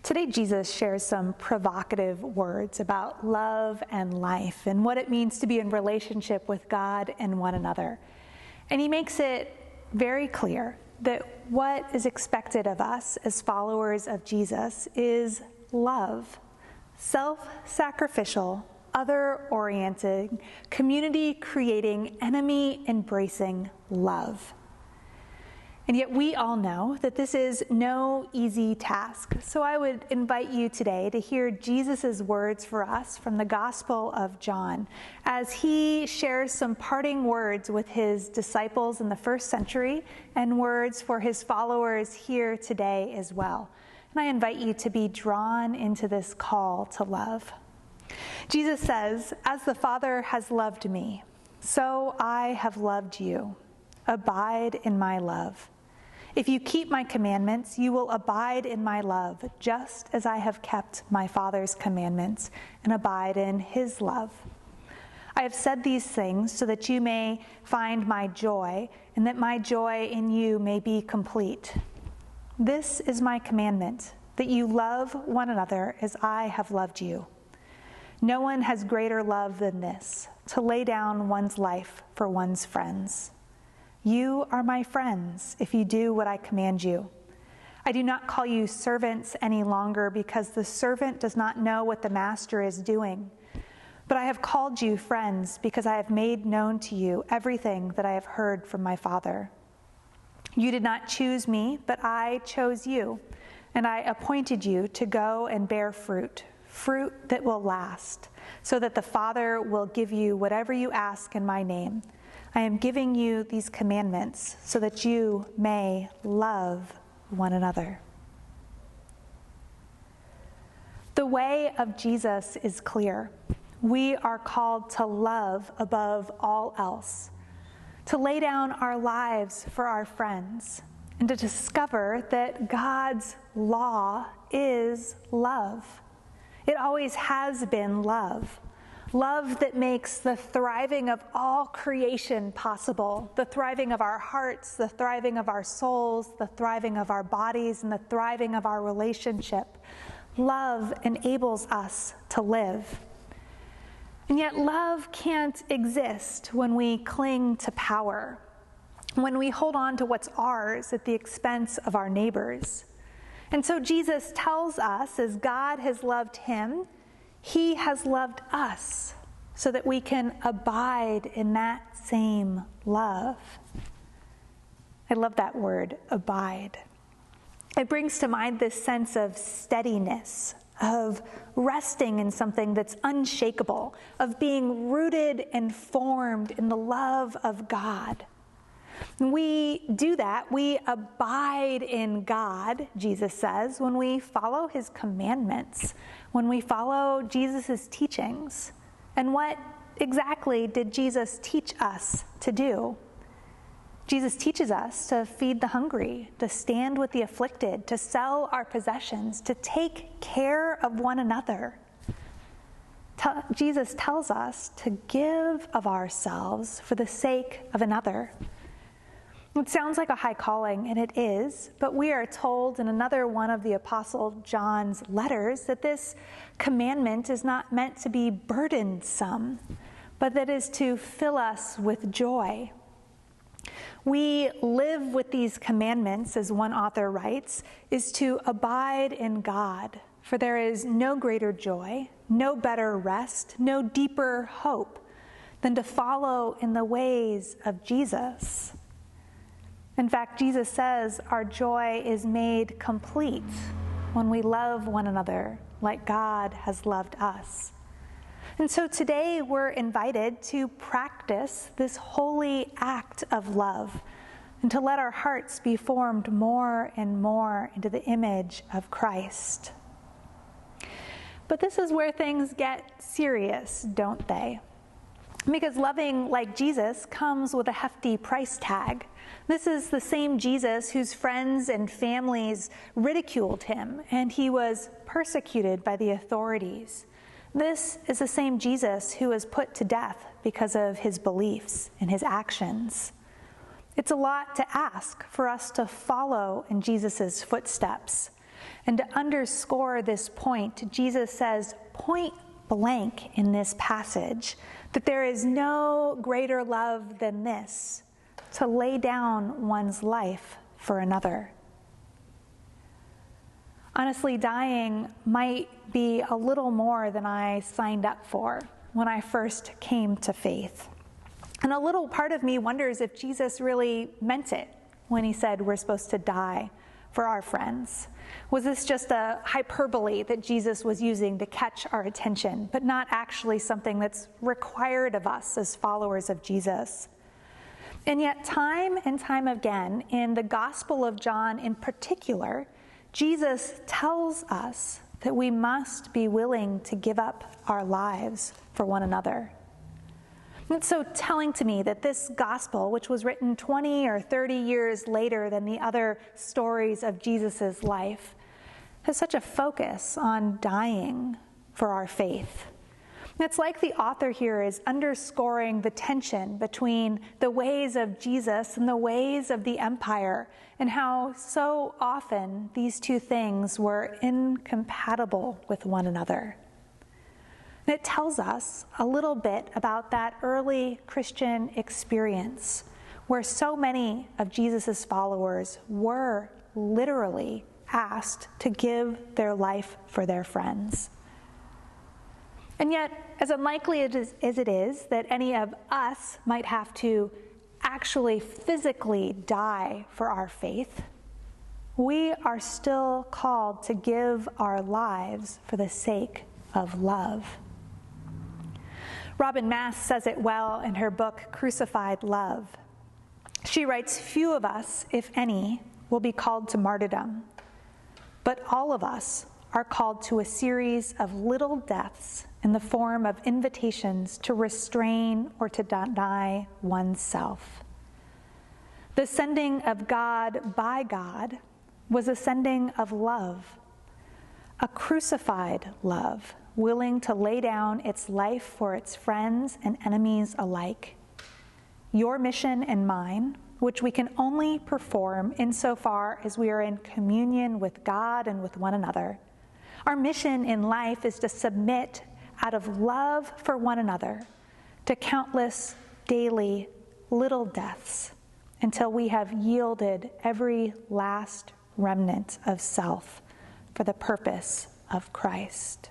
Today, Jesus shares some provocative words about love and life and what it means to be in relationship with God and one another. And he makes it very clear that what is expected of us as followers of Jesus is love, self-sacrificial, other-oriented, community-creating, enemy-embracing love. And yet we all know that this is no easy task. So I would invite you today to hear Jesus' words for us from the Gospel of John as he shares some parting words with his disciples in the first century and words for his followers here today as well. And I invite you to be drawn into this call to love. Jesus says, "As the Father has loved me, so I have loved you. Abide in my love. If you keep my commandments, you will abide in my love, just as I have kept my Father's commandments and abide in his love. I have said these things so that you may find my joy and that my joy in you may be complete. This is my commandment, that you love one another as I have loved you. No one has greater love than this, to lay down one's life for one's friends. You are my friends if you do what I command you. I do not call you servants any longer because the servant does not know what the master is doing. But I have called you friends because I have made known to you everything that I have heard from my Father. You did not choose me, but I chose you, and I appointed you to go and bear fruit, fruit that will last, so that the Father will give you whatever you ask in my name. I am giving you these commandments so that you may love one another." The way of Jesus is clear. We are called to love above all else, to lay down our lives for our friends, and to discover that God's law is love. It always has been love. Love that makes the thriving of all creation possible, the thriving of our hearts, the thriving of our souls, the thriving of our bodies, and the thriving of our relationship. Love enables us to live. And yet love can't exist when we cling to power, when we hold on to what's ours at the expense of our neighbors. And so Jesus tells us, as God has loved him, he has loved us so that we can abide in that same love. I love that word, abide. It brings to mind this sense of steadiness, of resting in something that's unshakable, of being rooted and formed in the love of God. We do that, we abide in God, Jesus says, when we follow his commandments, when we follow Jesus' teachings. And what exactly did Jesus teach us to do? Jesus teaches us to feed the hungry, to stand with the afflicted, to sell our possessions, to take care of one another. Jesus tells us to give of ourselves for the sake of another. It sounds like a high calling, and it is, but we are told in another one of the Apostle John's letters that this commandment is not meant to be burdensome, but that is to fill us with joy. We live with these commandments, as one author writes, is to abide in God, for there is no greater joy, no better rest, no deeper hope than to follow in the ways of Jesus. In fact, Jesus says our joy is made complete when we love one another like God has loved us. And so today we're invited to practice this holy act of love and to let our hearts be formed more and more into the image of Christ. But this is where things get serious, don't they? Because loving like Jesus comes with a hefty price tag. This is the same Jesus whose friends and families ridiculed him, and he was persecuted by the authorities. This is the same Jesus who was put to death because of his beliefs and his actions. It's a lot to ask for us to follow in Jesus' footsteps, And to underscore this point, Jesus says point blank in this passage that there is no greater love than this, to lay down one's life for another. Honestly, dying might be a little more than I signed up for when I first came to faith. And a little part of me wonders if Jesus really meant it when he said we're supposed to die for our friends. Was this just a hyperbole that Jesus was using to catch our attention, but not actually something that's required of us as followers of Jesus? And yet, time and time again, in the Gospel of John in particular, Jesus tells us that we must be willing to give up our lives for one another. It's so telling to me that this gospel, which was written 20 or 30 years later than the other stories of Jesus' life, has such a focus on dying for our faith. It's like the author here is underscoring the tension between the ways of Jesus and the ways of the empire, and how so often these two things were incompatible with one another. And it tells us a little bit about that early Christian experience where so many of Jesus' followers were literally asked to give their life for their friends. And yet, as unlikely as it is that any of us might have to actually physically die for our faith, we are still called to give our lives for the sake of love. Robin Mass says it well in her book, Crucified Love. She writes, "Few of us, if any, will be called to martyrdom, but all of us are called to a series of little deaths in the form of invitations to restrain or to deny oneself. The sending of God by God was a sending of love, a crucified love, willing to lay down its life for its friends and enemies alike. Your mission and mine, which we can only perform insofar as we are in communion with God and with one another. Our mission in life is to submit out of love for one another to countless daily little deaths until we have yielded every last remnant of self for the purpose of Christ."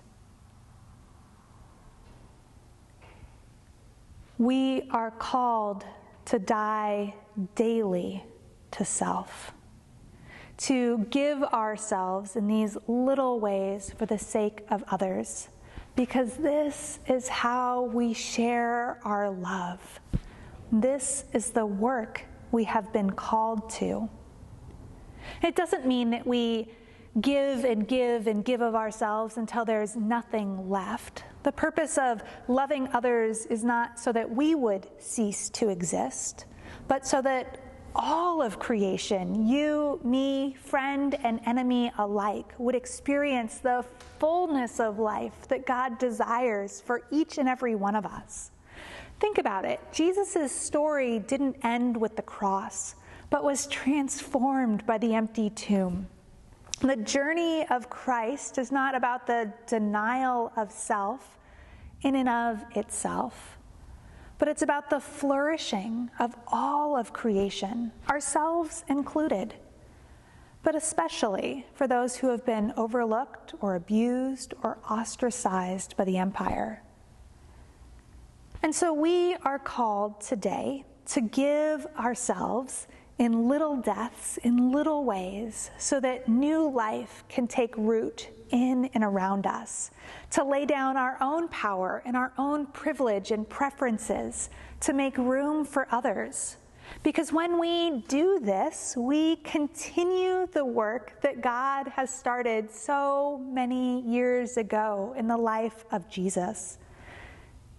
We are called to die daily to self, to give ourselves in these little ways for the sake of others, because this is how we share our love. This is the work we have been called to. It doesn't mean that we give and give and give of ourselves until there's nothing left. The purpose of loving others is not so that we would cease to exist, but so that all of creation, you, me, friend and enemy alike, would experience the fullness of life that God desires for each and every one of us. Think about it. Jesus' story didn't end with the cross, but was transformed by the empty tomb. The journey of Christ is not about the denial of self in and of itself, but it's about the flourishing of all of creation, ourselves included, but especially for those who have been overlooked or abused or ostracized by the empire. And so we are called today to give ourselves in little deaths, in little ways, so that new life can take root in and around us, to lay down our own power and our own privilege and preferences to make room for others. Because when we do this, we continue the work that God has started so many years ago in the life of Jesus.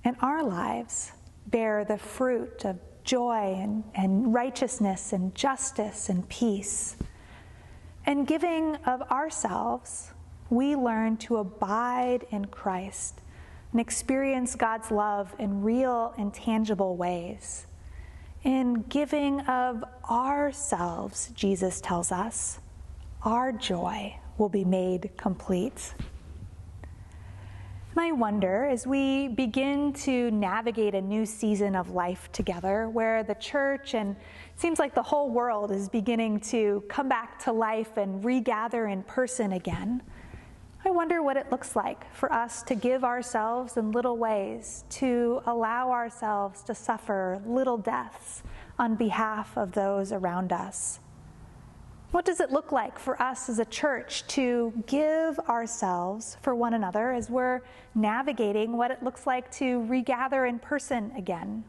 And our lives bear the fruit of joy and righteousness and justice and peace. And giving of ourselves, we learn to abide in Christ and experience God's love in real and tangible ways. In giving of ourselves, Jesus tells us, our joy will be made complete. And I wonder, as we begin to navigate a new season of life together, where the church and it seems like the whole world is beginning to come back to life and regather in person again, I wonder what it looks like for us to give ourselves in little ways, to allow ourselves to suffer little deaths on behalf of those around us. What does it look like for us as a church to give ourselves for one another as we're navigating what it looks like to regather in person again?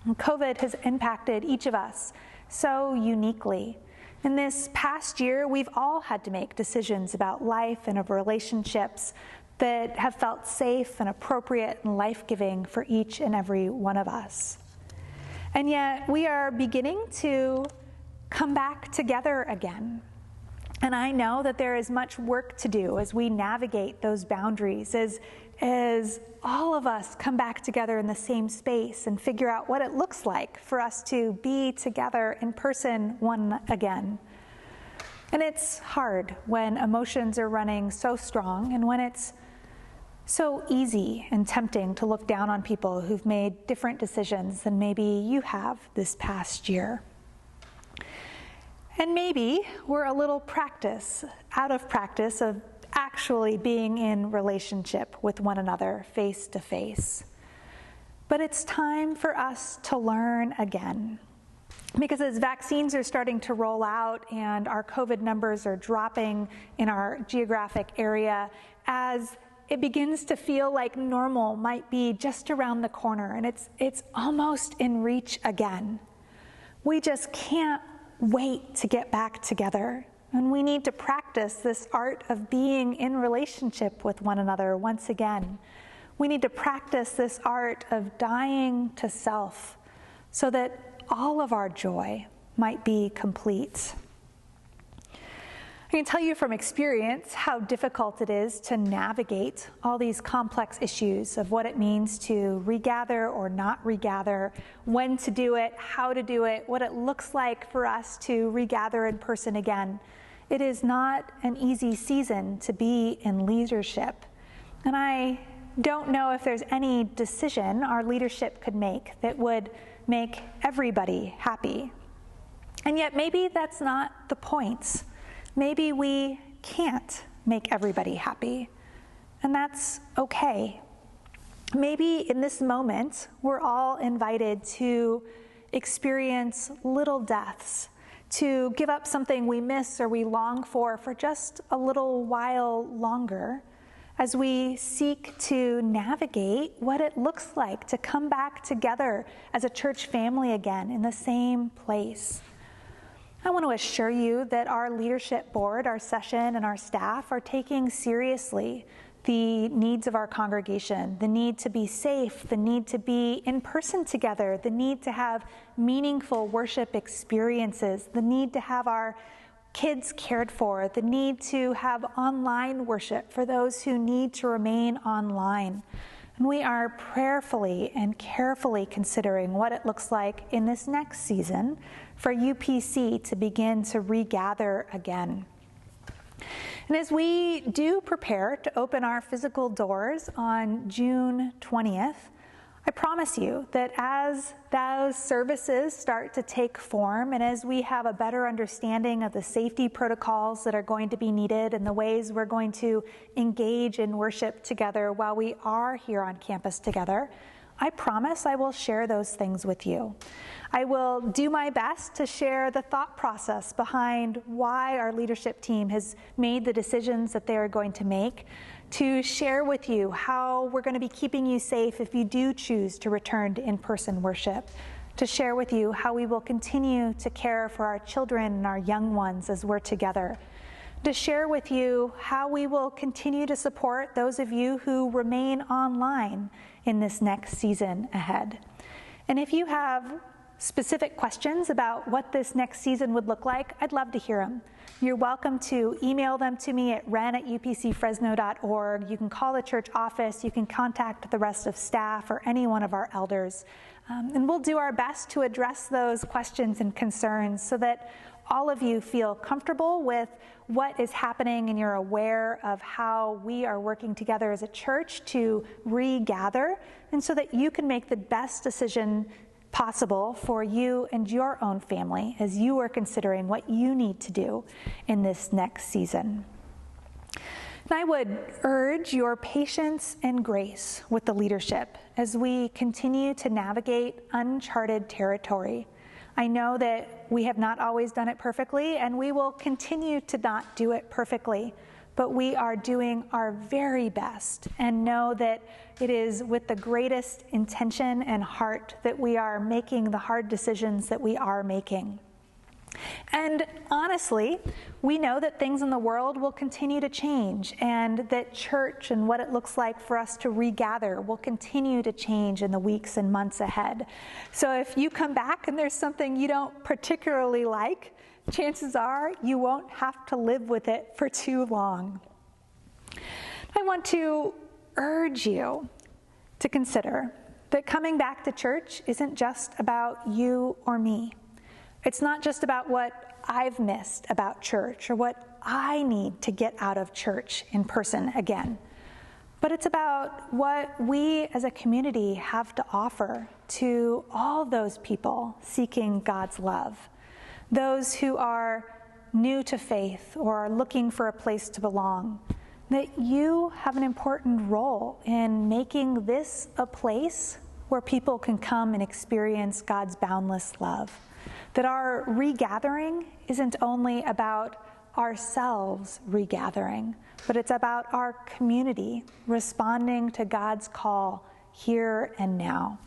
And COVID has impacted each of us so uniquely. In this past year, we've all had to make decisions about life and of relationships that have felt safe and appropriate and life-giving for each and every one of us. And yet, we are beginning to come back together again. And I know that there is much work to do as we navigate those boundaries, as all of us come back together in the same space and figure out what it looks like for us to be together in person again. And it's hard when emotions are running so strong and when it's so easy and tempting to look down on people who've made different decisions than maybe you have this past year. And maybe we're a little out of practice of actually being in relationship with one another face to face. But it's time for us to learn again. Because as vaccines are starting to roll out and our COVID numbers are dropping in our geographic area, as it begins to feel like normal might be just around the corner and it's almost in reach again, we just can't wait to get back together. And we need to practice this art of being in relationship with one another once again. We need to practice this art of dying to self so that all of our joy might be complete. I can tell you from experience how difficult it is to navigate all these complex issues of what it means to regather or not regather, when to do it, how to do it, what it looks like for us to regather in person again. It is not an easy season to be in leadership. And I don't know if there's any decision our leadership could make that would make everybody happy. And yet maybe that's not the point. Maybe we can't make everybody happy, and that's okay. Maybe in this moment, we're all invited to experience little deaths, to give up something we miss or we long for just a little while longer, as we seek to navigate what it looks like to come back together as a church family again in the same place. I want to assure you that our leadership board, our session, and our staff are taking seriously the needs of our congregation, the need to be safe, the need to be in person together, the need to have meaningful worship experiences, the need to have our kids cared for, the need to have online worship for those who need to remain online. And we are prayerfully and carefully considering what it looks like in this next season for UPC to begin to regather again. And as we do prepare to open our physical doors on June 20th, I promise you that as those services start to take form and as we have a better understanding of the safety protocols that are going to be needed and the ways we're going to engage in worship together while we are here on campus together, I promise I will share those things with you. I will do my best to share the thought process behind why our leadership team has made the decisions that they are going to make, to share with you how we're going to be keeping you safe if you do choose to return to in-person worship, to share with you how we will continue to care for our children and our young ones as we're together, to share with you how we will continue to support those of you who remain online in this next season ahead. And if you have specific questions about what this next season would look like, I'd love to hear them. You're welcome to email them to me at renn@upcfresno.org. You can call the church office. You can contact the rest of staff or any one of our elders. And we'll do our best to address those questions and concerns so that all of you feel comfortable with what is happening and you're aware of how we are working together as a church to regather, and so that you can make the best decision possible for you and your own family as you are considering what you need to do in this next season. And I would urge your patience and grace with the leadership as we continue to navigate uncharted territory. I know that we have not always done it perfectly, and we will continue to not do it perfectly, but we are doing our very best and know that it is with the greatest intention and heart that we are making the hard decisions that we are making. And honestly, we know that things in the world will continue to change, and that church and what it looks like for us to regather will continue to change in the weeks and months ahead. So if you come back and there's something you don't particularly like, chances are you won't have to live with it for too long. I want to urge you to consider that coming back to church isn't just about you or me. It's not just about what I've missed about church or what I need to get out of church in person again, but it's about what we as a community have to offer to all those people seeking God's love, those who are new to faith or are looking for a place to belong, that you have an important role in making this a place where people can come and experience God's boundless love. That our regathering isn't only about ourselves regathering, but it's about our community responding to God's call here and now.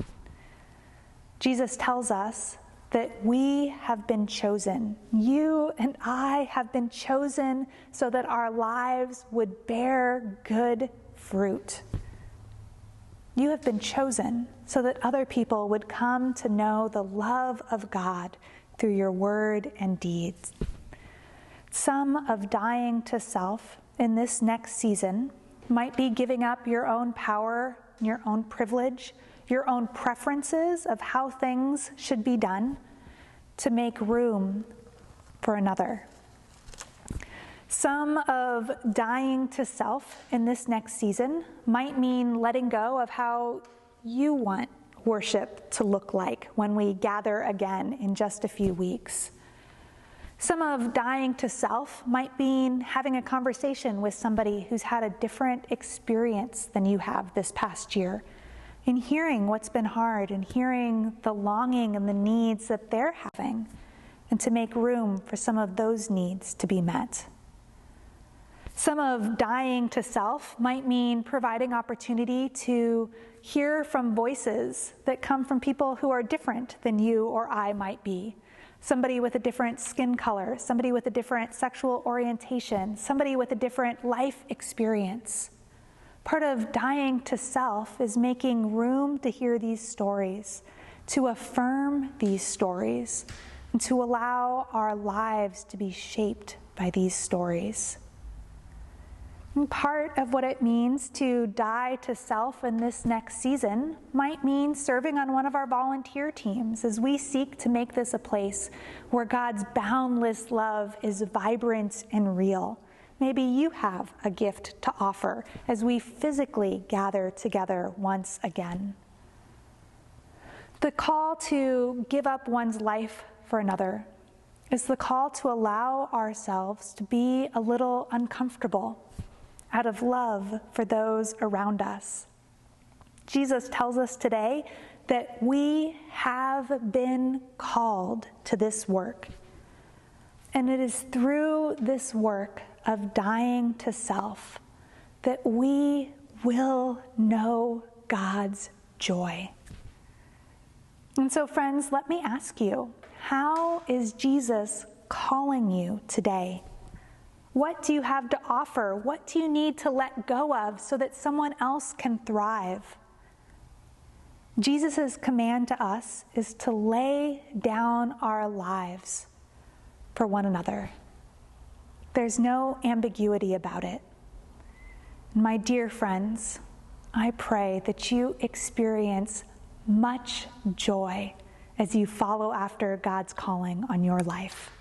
Jesus tells us that we have been chosen. You and I have been chosen so that our lives would bear good fruit. You have been chosen so that other people would come to know the love of God through your word and deeds. Some of dying to self in this next season might be giving up your own power, your own privilege, your own preferences of how things should be done to make room for another. Some of dying to self in this next season might mean letting go of how you want worship to look like when we gather again in just a few weeks. Some of dying to self might mean having a conversation with somebody who's had a different experience than you have this past year, and hearing what's been hard and hearing the longing and the needs that they're having, and to make room for some of those needs to be met. Some of dying to self might mean providing opportunity to hear from voices that come from people who are different than you or I might be. Somebody with a different skin color, somebody with a different sexual orientation, somebody with a different life experience. Part of dying to self is making room to hear these stories, to affirm these stories, and to allow our lives to be shaped by these stories. And part of what it means to die to self in this next season might mean serving on one of our volunteer teams as we seek to make this a place where God's boundless love is vibrant and real. Maybe you have a gift to offer as we physically gather together once again. The call to give up one's life for another is the call to allow ourselves to be a little uncomfortable out of love for those around us. Jesus tells us today that we have been called to this work. And it is through this work of dying to self that we will know God's joy. And so, friends, let me ask you, how is Jesus calling you today? What do you have to offer? What do you need to let go of so that someone else can thrive? Jesus' command to us is to lay down our lives for one another. There's no ambiguity about it. My dear friends, I pray that you experience much joy as you follow after God's calling on your life.